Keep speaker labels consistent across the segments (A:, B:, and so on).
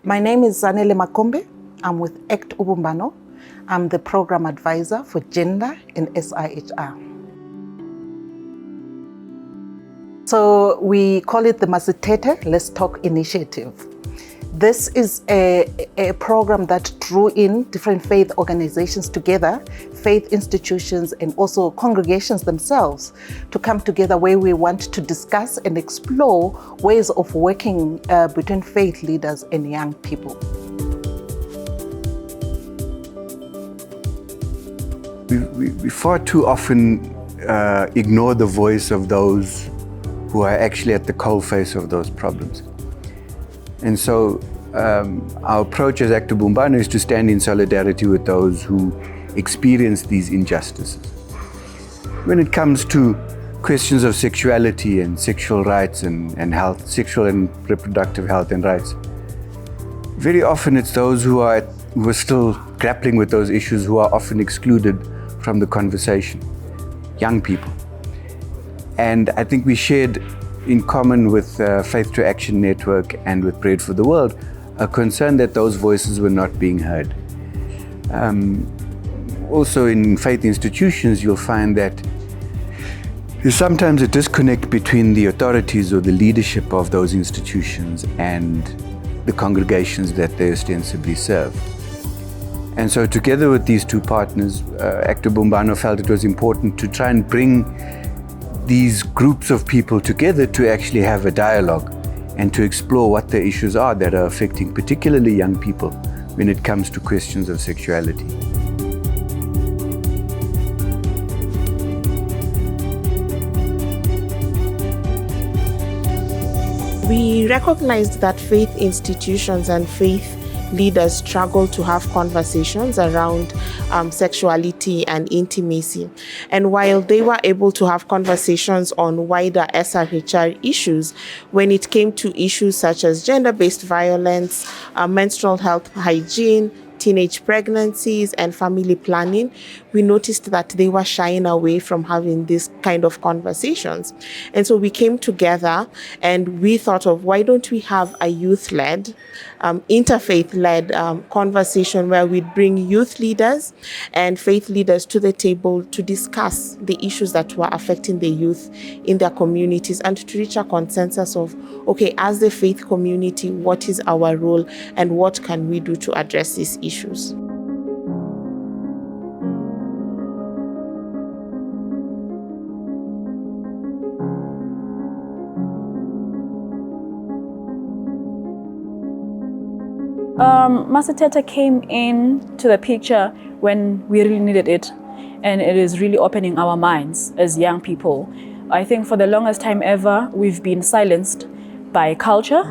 A: My name is Zanele Makombe. I'm with ACT Ubumbano. I'm the Program Advisor for Gender in SIHR. So we call it the Masithethe Let's Talk Initiative. This is a program that drew in different faith organizations together, faith institutions and also congregations themselves to come together where we want to discuss and explore ways of working between faith leaders and young people.
B: We far too often ignore the voice of those who are actually at the coalface of those problems. And so our approach as ACT Ubumbano is to stand in solidarity with those who experience these injustices. When it comes to questions of sexuality and sexual rights and health, sexual and reproductive health and rights, very often it's those who are still grappling with those issues who are often excluded from the conversation, young people. And I think we shared in common with Faith to Action Network and with Bread for the World a concern that those voices were not being heard. Also in faith institutions, you'll find that there's sometimes a disconnect between the authorities or the leadership of those institutions and the congregations that they ostensibly serve. And so together with these two partners, ACT Ubumbano felt it was important to try and bring these groups of people together to actually have a dialogue and to explore what the issues are that are affecting particularly young people when it comes to questions of sexuality.
C: We recognized that faith institutions and faith leaders struggle to have conversations around sexuality and intimacy. And while they were able to have conversations on wider SRHR issues, when it came to issues such as gender-based violence, menstrual health hygiene, teenage pregnancies and family planning, we noticed that they were shying away from having this kind of conversations. And so we came together and we thought of why don't we have a youth-led, interfaith-led conversation where we'd bring youth leaders and faith leaders to the table to discuss the issues that were affecting the youth in their communities and to reach a consensus of, okay, as the faith community, what is our role and what can we do to address these issues?
D: Masithethe came into the picture when we really needed it, and it is really opening our minds as young people. I think for the longest time ever, we've been silenced by culture,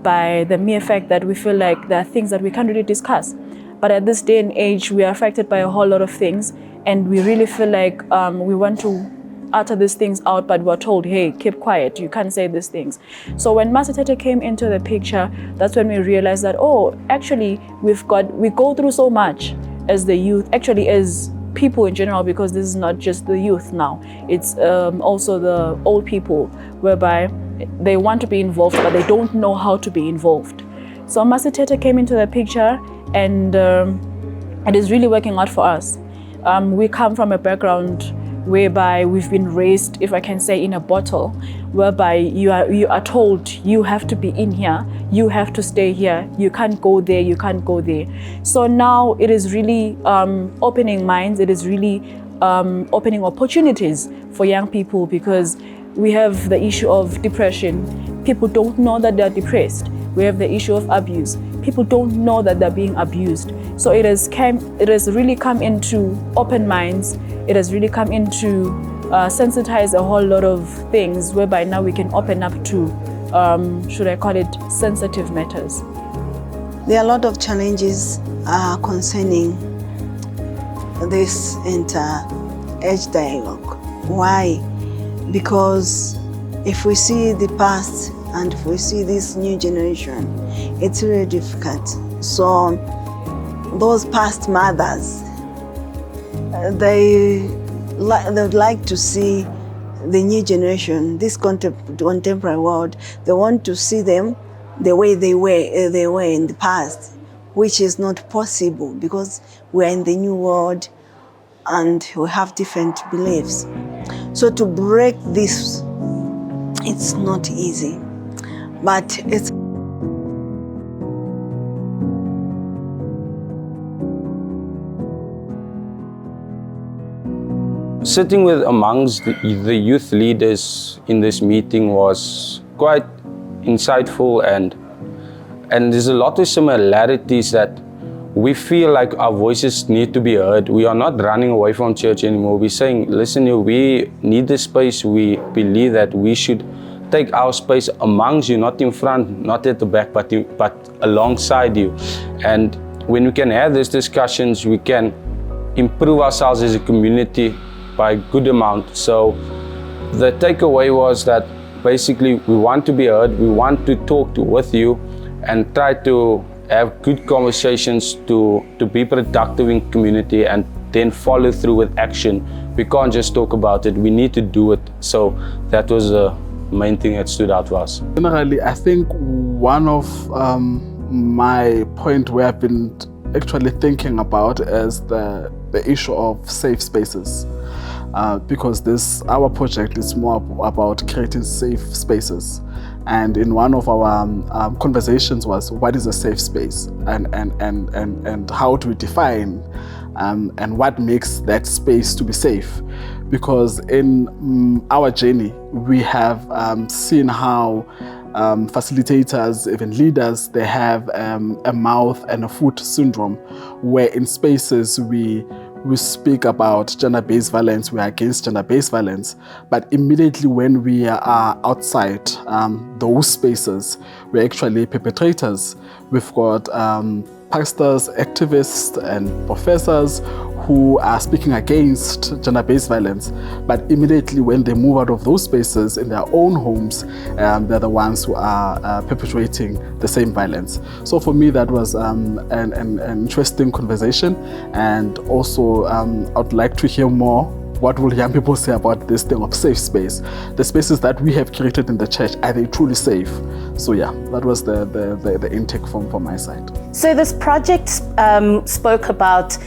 D: by the mere fact that we feel like there are things that we can't really discuss. But at this day and age, we are affected by a whole lot of things, and we really feel like we want to utter these things out, but we're told, hey, keep quiet, you can't say these things. So when Masithethe came into the picture, that's when we realized that, oh, actually, we go through so much as the youth, actually as people in general, because this is not just the youth now, it's also the old people, whereby they want to be involved, but they don't know how to be involved. So Masithethe came into the picture, and it is really working out for us. We come from a background whereby we've been raised, if I can say, in a bottle, whereby you are told you have to be in here, you have to stay here, you can't go there, you can't go there. So now it is really opening minds, it is really opening opportunities for young people, because we have the issue of depression. People don't know that they're depressed. We have the issue of abuse. People don't know that they're being abused. So it has really come into open minds. It has really come into sensitize a whole lot of things, whereby now we can open up to, should I call it, sensitive matters.
E: There are a lot of challenges concerning this inter-age dialogue. Why? Because if we see the past and if we see this new generation, it's really difficult. So those past mothers, they would like to see the new generation, this contemporary world. They want to see them the way they were in the past, which is not possible because we are in the new world and we have different beliefs. So to break this, it's not easy, but it's
F: sitting with amongst the youth leaders in this meeting was quite insightful, and there's a lot of similarities that we feel like our voices need to be heard. We are not running away from church anymore. We're saying, listen, we need this space. We believe that we should take our space amongst you, not in front, not at the back, but alongside you. And when we can have these discussions, we can improve ourselves as a community by a good amount. So the takeaway was that basically we want to be heard, we want to talk with you and try to have good conversations to be productive in community and then follow through with action. We can't just talk about it, we need to do it. So that was the main thing that stood out for us.
G: Generally, I think one of my point where I've been actually thinking about is the issue of safe spaces. Because our project is more about creating safe spaces. And in one of our conversations was, what is a safe space? And how do we define and what makes that space to be safe? Because in our journey, we have seen how facilitators, even leaders, they have a mouth and a foot syndrome, where in spaces we speak about gender-based violence, we are against gender-based violence, but immediately when we are outside those spaces, we're actually perpetrators. We've got pastors, activists, and professors who are speaking against gender-based violence, but immediately when they move out of those spaces in their own homes, they're the ones who are perpetuating the same violence. So for me, that was an interesting conversation, and also I'd like to hear more. What will young people say about this thing of safe space? The spaces that we have created in the church, are they truly safe? So yeah, that was the intake from my side.
H: So this project spoke about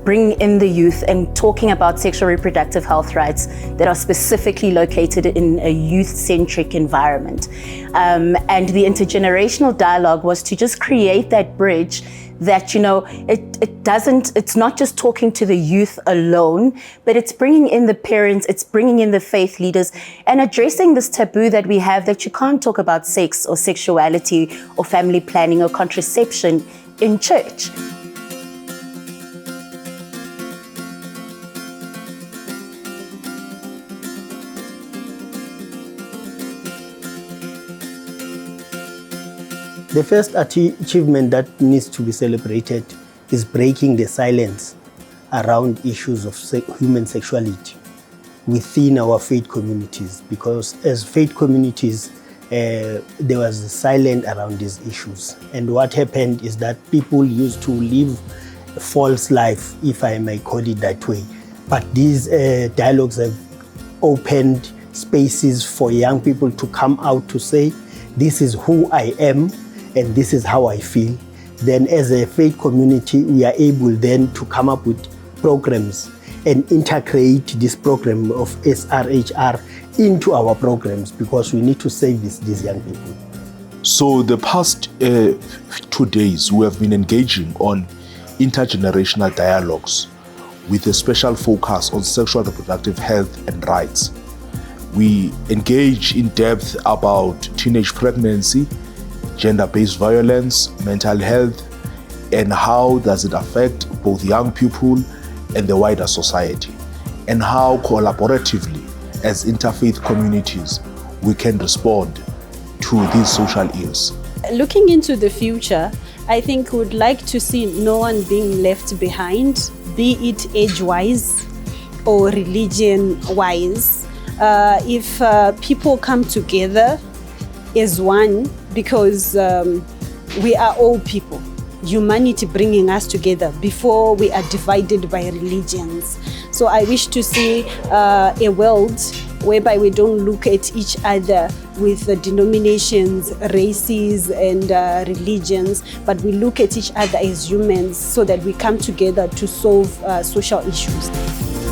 H: bringing in the youth and talking about sexual reproductive health rights that are specifically located in a youth-centric environment. And the intergenerational dialogue was to just create that bridge that, you know, it's not just talking to the youth alone, but it's bringing in the parents, it's bringing in the faith leaders and addressing this taboo that we have that you can't talk about sex or sexuality or family planning or contraception in church.
I: The first achievement that needs to be celebrated is breaking the silence around issues of human sexuality within our faith communities, because as faith communities, there was a silence around these issues. And what happened is that people used to live a false life, if I may call it that way. But these dialogues have opened spaces for young people to come out to say, this is who I am, and this is how I feel. Then as a faith community, we are able then to come up with programs and integrate this program of SRHR into our programs, because we need to save these young people.
J: So the past 2 days, we have been engaging on intergenerational dialogues with a special focus on sexual reproductive health and rights. We engage in depth about teenage pregnancy, gender-based violence, mental health, and how does it affect both young people and the wider society, and how collaboratively as interfaith communities we can respond to these social ills.
K: Looking into the future, I think we would like to see no one being left behind, be it age-wise or religion-wise. If people come together as one, because we are all people, humanity bringing us together before we are divided by religions. So I wish to see a world whereby we don't look at each other with the denominations, races, and religions, but we look at each other as humans so that we come together to solve social issues.